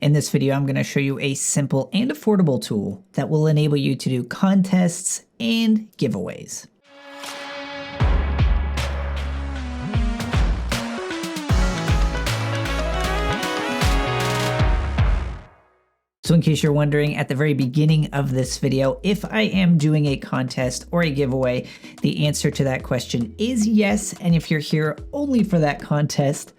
In this video, I'm going to show you a simple and affordable tool that will enable you to do contests and giveaways. So in case you're wondering, at the very beginning of this video, if I am doing a contest or a giveaway, the answer to that question is yes. And if you're here only for that contest,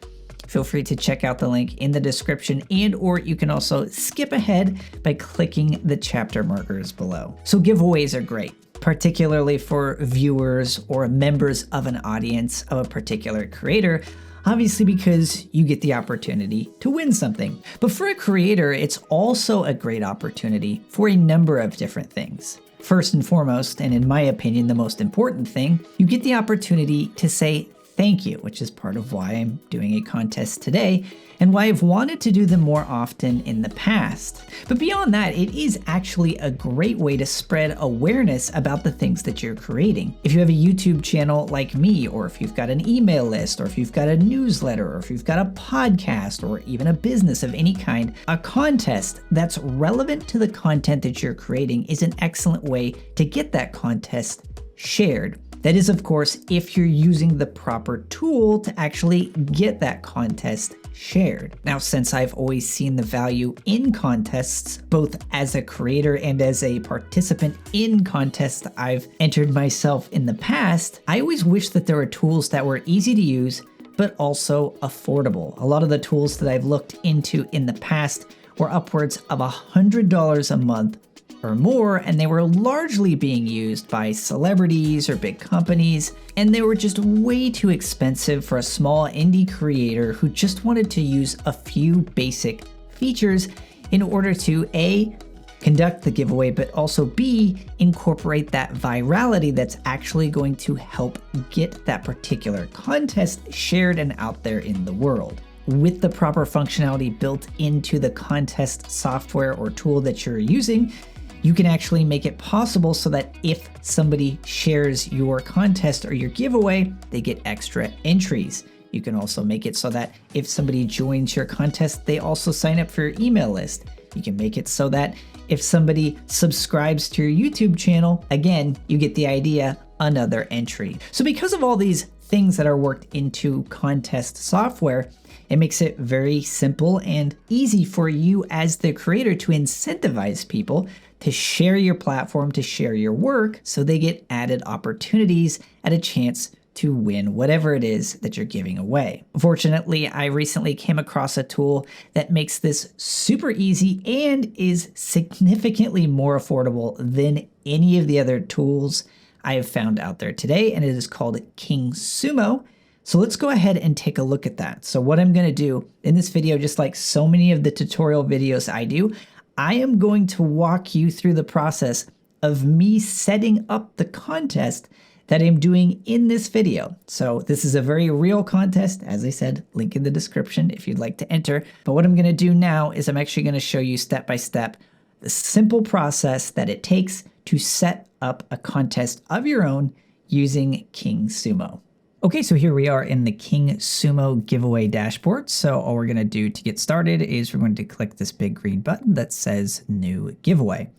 feel free to check out the link in the description, and or you can also skip ahead by clicking the chapter markers below. So giveaways are great, particularly for viewers or members of an audience of a particular creator, obviously because you get the opportunity to win something. But for a creator, it's also a great opportunity for a number of different things. First and foremost, and in my opinion, the most important thing, you get the opportunity to say thank you, which is part of why I'm doing a contest today and why I've wanted to do them more often in the past. But beyond that, it is actually a great way to spread awareness about the things that you're creating. If you have a YouTube channel like me, or if you've got an email list, or if you've got a newsletter, or if you've got a podcast, or even a business of any kind, a contest that's relevant to the content that you're creating is an excellent way to get that contest shared. That is, of course, if you're using the proper tool to actually get that contest shared. Now, since I've always seen the value in contests, both as a creator and as a participant in contests I've entered myself in the past, I always wish that there were tools that were easy to use, but also affordable. A lot of the tools that I've looked into in the past were upwards of $100 a month or more, and they were largely being used by celebrities or big companies, and they were just way too expensive for a small indie creator who just wanted to use a few basic features in order to A, conduct the giveaway, but also B, incorporate that virality that's actually going to help get that particular contest shared and out there in the world. With the proper functionality built into the contest software or tool that you're using, you can actually make it possible so that if somebody shares your contest or your giveaway, they get extra entries. You can also make it so that if somebody joins your contest, they also sign up for your email list. You can make it so that if somebody subscribes to your YouTube channel, again, you get the idea, another entry. So because of all these things that are worked into contest software, it makes it very simple and easy for you as the creator to incentivize people to share your platform, to share your work, so they get added opportunities at a chance to win whatever it is that you're giving away. Fortunately, I recently came across a tool that makes this super easy and is significantly more affordable than any of the other tools I have found out there today, and it is called KingSumo. So let's go ahead and take a look at that. So what I'm going to do in this video, just like so many of the tutorial videos I do, I am going to walk you through the process of me setting up the contest that I'm doing in this video. So this is a very real contest. As I said, link in the description if you'd like to enter. But what I'm going to do now is I'm actually going to show you step by step the simple process that it takes to set up a contest of your own using KingSumo. Okay, so here we are in the KingSumo giveaway dashboard. So all we're going to do to get started is we're going to click this big green button that says New Giveaway.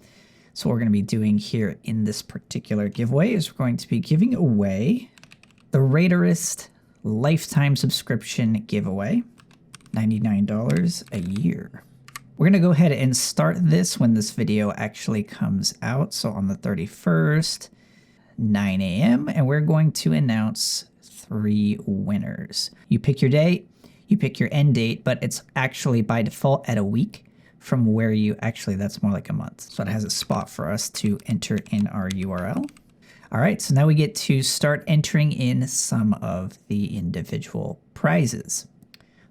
So what we're going to be doing here in this particular giveaway is we're going to be giving away the Raiderist Lifetime Subscription Giveaway, $99 a year. We're going to go ahead and start this when this video actually comes out. So on the 31st, 9 a.m., and we're going to announce 3 winners. You pick your date, you pick your end date, but it's actually by default at a week from where you actually, that's more like a month. So it has a spot for us to enter in our URL. All right, so now we get to start entering in some of the individual prizes.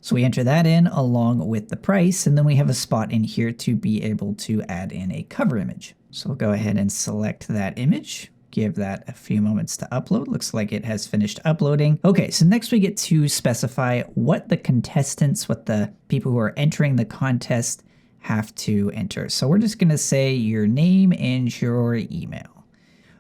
So we enter that in along with the price, and then we have a spot in here to be able to add in a cover image. So we'll go ahead and select that image. Give that a few moments to upload. Looks like it has finished uploading. Okay, so next we get to specify what the contestants, what the people who are entering the contest have to enter. So we're just gonna say your name and your email.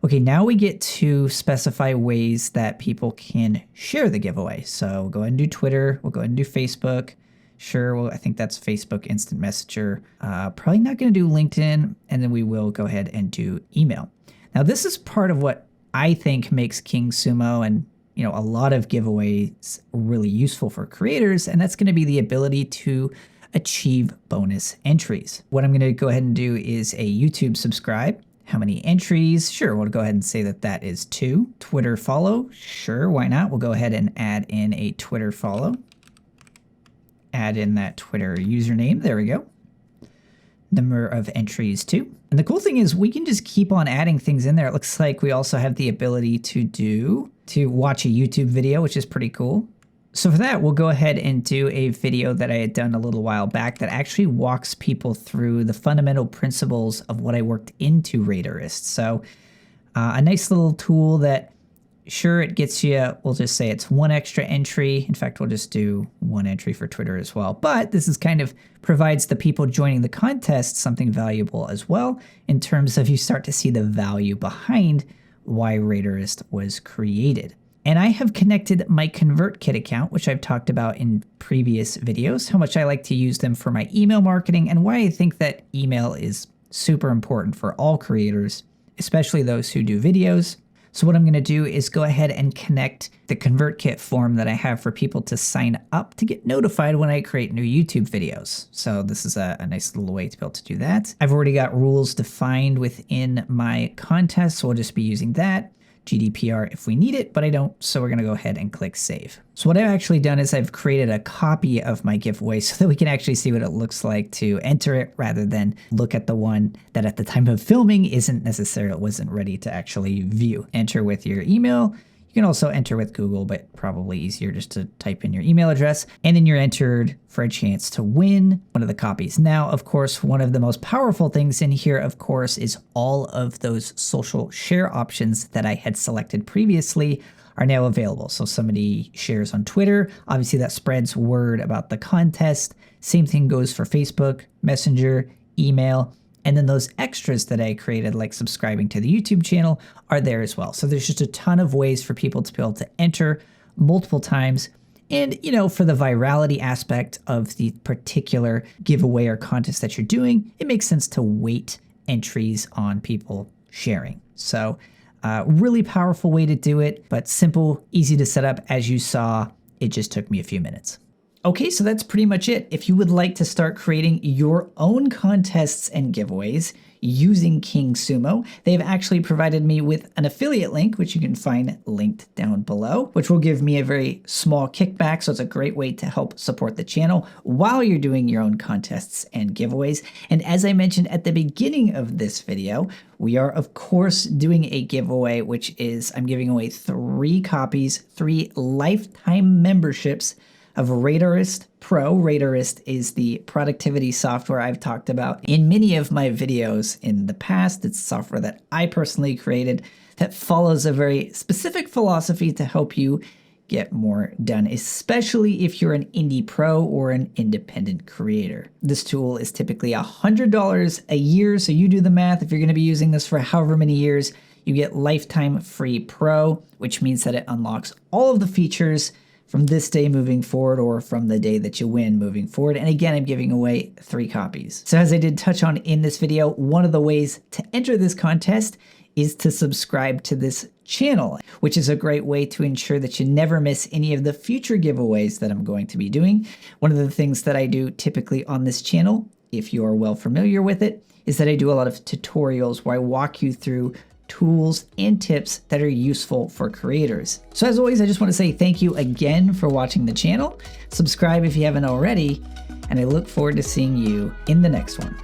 Okay, now we get to specify ways that people can share the giveaway. So we'll go ahead and do Twitter, we'll go ahead and do Facebook, Sure, well, I think that's Facebook Instant Messenger. Probably not going to do LinkedIn, and then we will go ahead and do email. Now, this is part of what I think makes King Sumo and a lot of giveaways really useful for creators, and that's going to be the ability to achieve bonus entries. What I'm going to go ahead and do is a YouTube subscribe. How many entries? Sure, we'll go ahead and say that is 2. Twitter follow? Sure, why not? We'll go ahead and add in a Twitter follow. Add in that Twitter username. There we go. Number of entries 2. And the cool thing is we can just keep on adding things in there. It looks like we also have the ability to watch a YouTube video, which is pretty cool. So for that, we'll go ahead and do a video that I had done a little while back that actually walks people through the fundamental principles of what I worked into Radarist. So a nice little tool that, sure, it gets you, we'll just say it's 1 extra entry. In fact, we'll just do 1 entry for Twitter as well. But this is kind of provides the people joining the contest something valuable as well, in terms of you start to see the value behind why Radarist was created. And I have connected my ConvertKit account, which I've talked about in previous videos, how much I like to use them for my email marketing and why I think that email is super important for all creators, especially those who do videos. So what I'm going to do is go ahead and connect the ConvertKit form that I have for people to sign up to get notified when I create new YouTube videos. So this is a nice little way to be able to do that. I've already got rules defined within my contest, so we'll just be using that. GDPR if we need it, but I don't, so we're going to go ahead and click save. So what I've actually done is I've created a copy of my giveaway so that we can actually see what it looks like to enter it rather than look at the one that at the time of filming wasn't ready to actually view. Enter with your email. You can also enter with Google, but probably easier just to type in your email address, and then you're entered for a chance to win one of the copies. Now, of course, one of the most powerful things in here, of course, is all of those social share options that I had selected previously are now available. So somebody shares on Twitter, obviously that spreads word about the contest. Same thing goes for Facebook, Messenger, email. And then those extras that I created, like subscribing to the YouTube channel, are there as well. So there's just a ton of ways for people to be able to enter multiple times. And, for the virality aspect of the particular giveaway or contest that you're doing, it makes sense to weight entries on people sharing. So really powerful way to do it, but simple, easy to set up. As you saw, it just took me a few minutes. Okay, so that's pretty much it. If you would like to start creating your own contests and giveaways using King Sumo, they've actually provided me with an affiliate link, which you can find linked down below, which will give me a very small kickback. So it's a great way to help support the channel while you're doing your own contests and giveaways. And as I mentioned at the beginning of this video, we are, of course, doing a giveaway, which is I'm giving away 3 copies, 3 lifetime memberships of Radarist Pro. Radarist is the productivity software I've talked about in many of my videos in the past. It's software that I personally created that follows a very specific philosophy to help you get more done, especially if you're an indie pro or an independent creator. This tool is typically $100 a year, so you do the math. If you're going to be using this for however many years, you get lifetime free pro, which means that it unlocks all of the features from this day moving forward or from the day that you win moving forward. And again, I'm giving away 3 copies. So as I did touch on in this video, one of the ways to enter this contest is to subscribe to this channel, which is a great way to ensure that you never miss any of the future giveaways that I'm going to be doing. One of the things that I do typically on this channel, if you are well familiar with it, is that I do a lot of tutorials where I walk you through tools and tips that are useful for creators. So as always, I just want to say thank you again for watching the channel. Subscribe if you haven't already, and I look forward to seeing you in the next one.